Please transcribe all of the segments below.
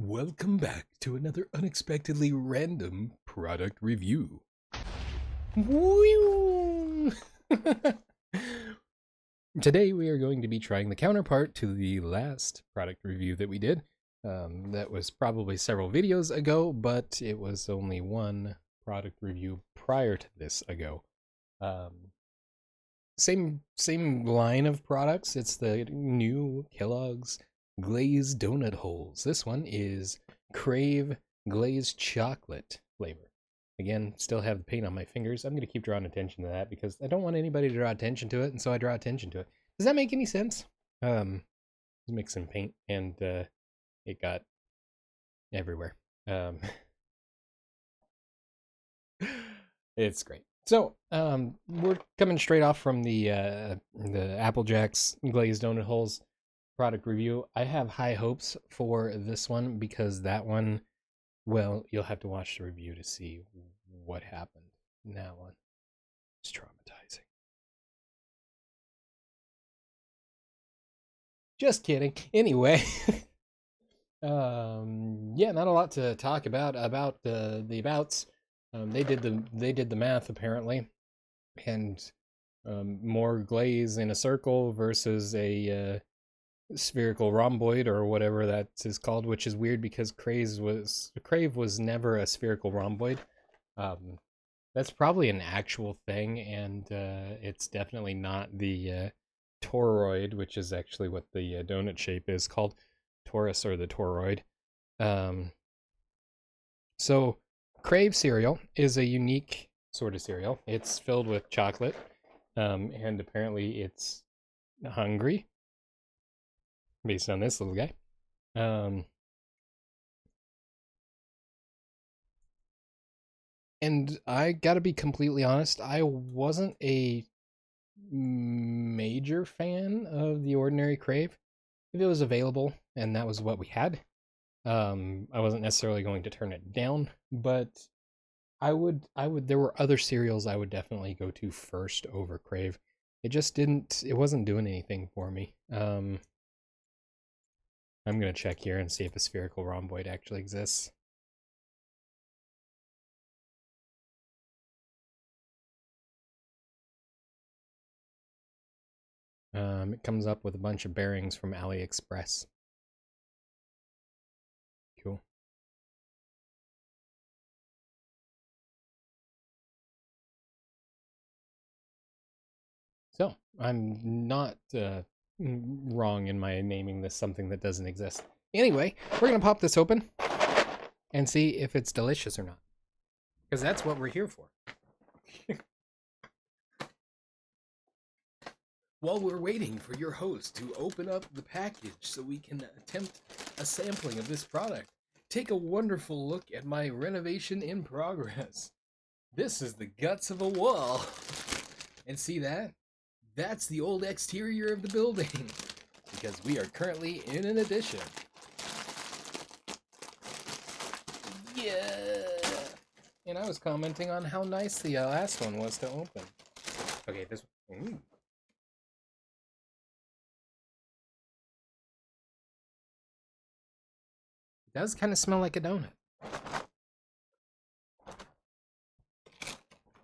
Welcome back to another unexpectedly random product review. Today we are going to be trying the counterpart to the last product review that we did. That was probably several videos ago, but it was only one product review prior to this ago. Same line of products. It's the new Kellogg's Glazed donut holes. This one is Krave glazed chocolate flavor. Again, still have the paint on my fingers. I'm going to keep drawing attention to that because I don't want anybody to draw attention to it, and so I draw attention to it. Does that make any sense? Mixing paint, and it got everywhere. It's great. So, we're coming straight off from the Apple Jacks glazed donut holes product review. I have high hopes for this one because that one, well, you'll have to watch the review to see what happened in that one. It's traumatizing. Just kidding. Anyway, yeah, not a lot to talk about the abouts. They did the math apparently, and more glaze in a circle versus a spherical rhomboid or whatever that is called, which is weird because Krave was never a spherical rhomboid. That's probably an actual thing, and it's definitely not the toroid, which is actually what the donut shape is called, torus or the toroid. So Krave cereal is a unique sort of cereal. It's filled with chocolate, and apparently it's hungry, based on this little guy. And I gotta be completely honest, I wasn't a major fan of the ordinary Krave. If it was available and that was what we had, I wasn't necessarily going to turn it down, but there were other cereals I would definitely go to first over Krave. It wasn't doing anything for me. I'm gonna check here and see if a spherical rhomboid actually exists. It comes up with a bunch of bearings from AliExpress. Cool. So, I'm not wrong in my naming this something that doesn't exist. Anyway, we're going to pop this open and see if it's delicious or not. Because that's what we're here for. While we're waiting for your host to open up the package so we can attempt a sampling of this product, take a wonderful look at my renovation in progress. This is the guts of a wall. And see that? That's the old exterior of the building. Because we are currently in an addition. Yeah! And I was commenting on how nice the last one was to open. Okay, this one. Ooh. It does kind of smell like a donut.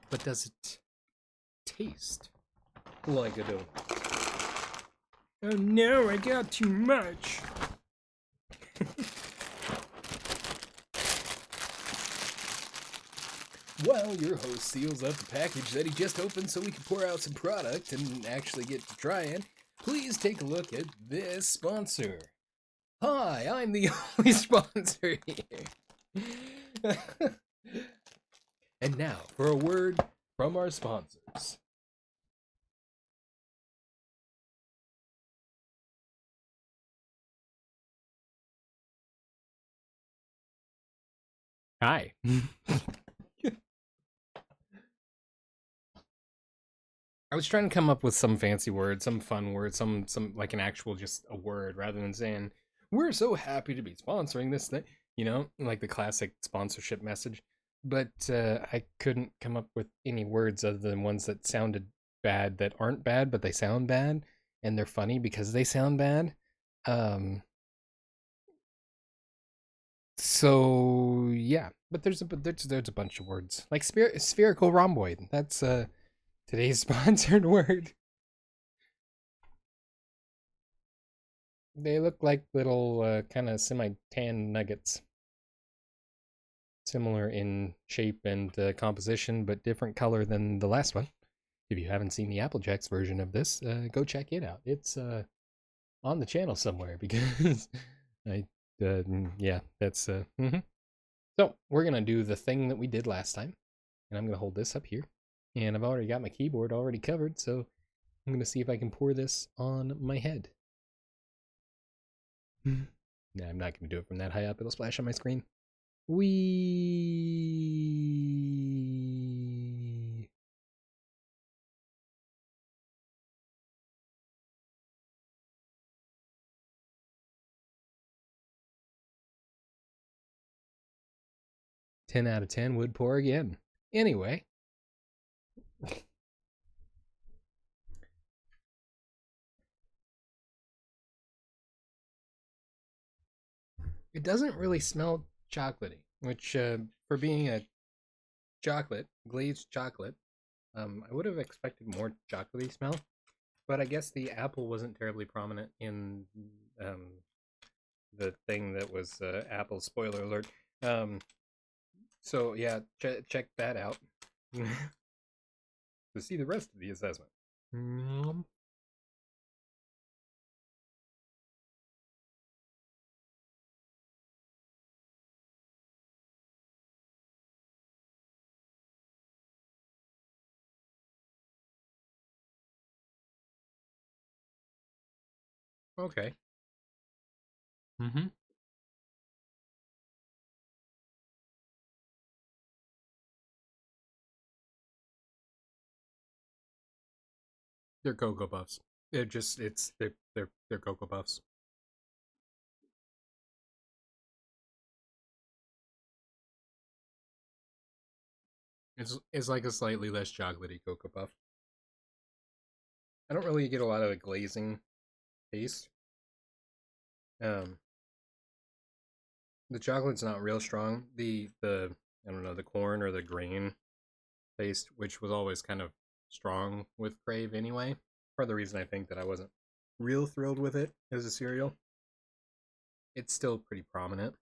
But does it taste like a donut? Oh no, I got too much. While your host seals up the package that he just opened so we can pour out some product and actually get to try it, please take a look at this sponsor. Hi, I'm the only sponsor here. And now for a word from our sponsors. Hi. I was trying to come up with some fancy word, some fun word, some like an actual just a word rather than saying we're so happy to be sponsoring this thing, like the classic sponsorship message. But I couldn't come up with any words other than ones that sounded bad that aren't bad, but they sound bad and they're funny because they sound bad. Um So yeah, but there's a bunch of words like spherical rhomboid. That's today's sponsored word. They look like little kind of semi-tan nuggets, similar in shape and composition, but different color than the last one. If you haven't seen the Apple Jacks version of this, go check it out. It's on the channel somewhere because I yeah, that's So we're gonna do the thing that we did last time, and I'm gonna hold this up here, and I've already got my keyboard already covered, so I'm gonna see if I can pour this on my head. Nah, I'm not gonna do it from that high up. It'll splash on my screen. Wee. 10 out of 10 would pour again. Anyway. It doesn't really smell chocolatey, which for being a chocolate, glazed chocolate, I would have expected more chocolatey smell, but I guess the apple wasn't terribly prominent in the thing that was Apple spoiler alert. So yeah, check that out to see the rest of the assessment. Okay. Mm-hmm. They're Cocoa Puffs. They're Cocoa Puffs. It's like a slightly less chocolatey Cocoa Puff. I don't really get a lot of the glazing taste. Um, the chocolate's not real strong. The I don't know, the corn or the grain taste, which was always kind of strong with Krave anyway. Part of the reason I think that I wasn't real thrilled with it as a cereal. It's still pretty prominent.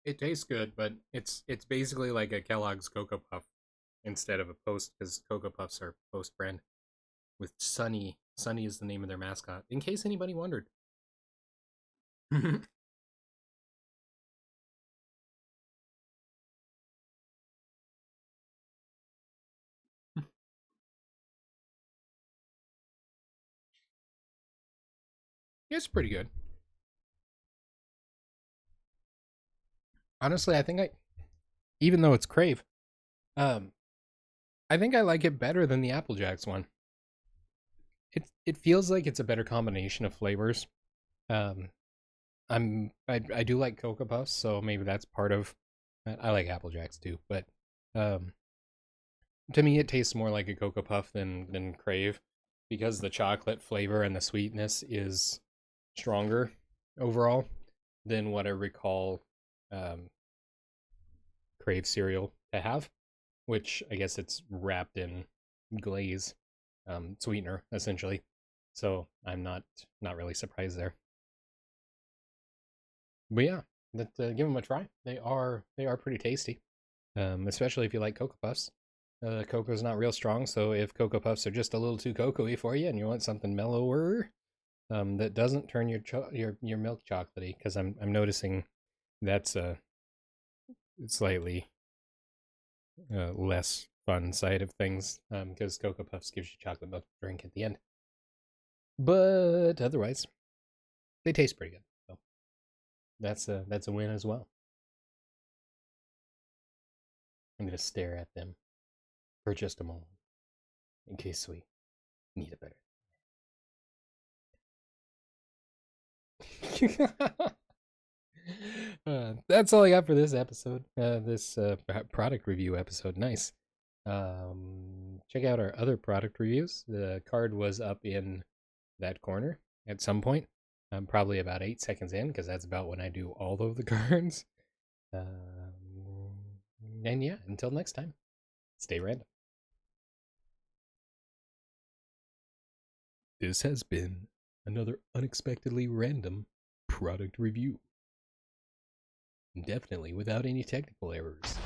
It tastes good, but it's basically like a Kellogg's Cocoa Puff instead of a Post, because Cocoa Puffs are Post brand with Sunny. Sunny is the name of their mascot. In case anybody wondered. It's pretty good. Honestly, I think even though it's Crave, um, I think I like it better than the Apple Jacks one. It feels like it's a better combination of flavors. Um, I do like Cocoa Puffs, so maybe that's part of. I like Apple Jacks too, but um, to me it tastes more like a Cocoa Puff than Crave, because the chocolate flavor and the sweetness is stronger overall than what I recall um, Crave cereal to have, which I guess it's wrapped in glaze, sweetener essentially. So I'm not really surprised there. But yeah, give them a try. They are pretty tasty, especially if you like Cocoa Puffs. Cocoa's not real strong, so if Cocoa Puffs are just a little too cocoa-y for you and you want something mellower, that doesn't turn your milk chocolatey, because I'm noticing that's a slightly less fun side of things, because Cocoa Puffs gives you chocolate milk to drink at the end. But otherwise, they taste pretty good. So that's a win as well. I'm gonna stare at them for just a moment in case we need a better. That's all I got for this episode. This product review episode. Nice. check out our other product reviews. The card was up in that corner at some point. I'm probably about 8 seconds in because that's about when I do all of the cards. And yeah, until next time, stay random. This has been another unexpectedly random product review. Definitely without any technical errors.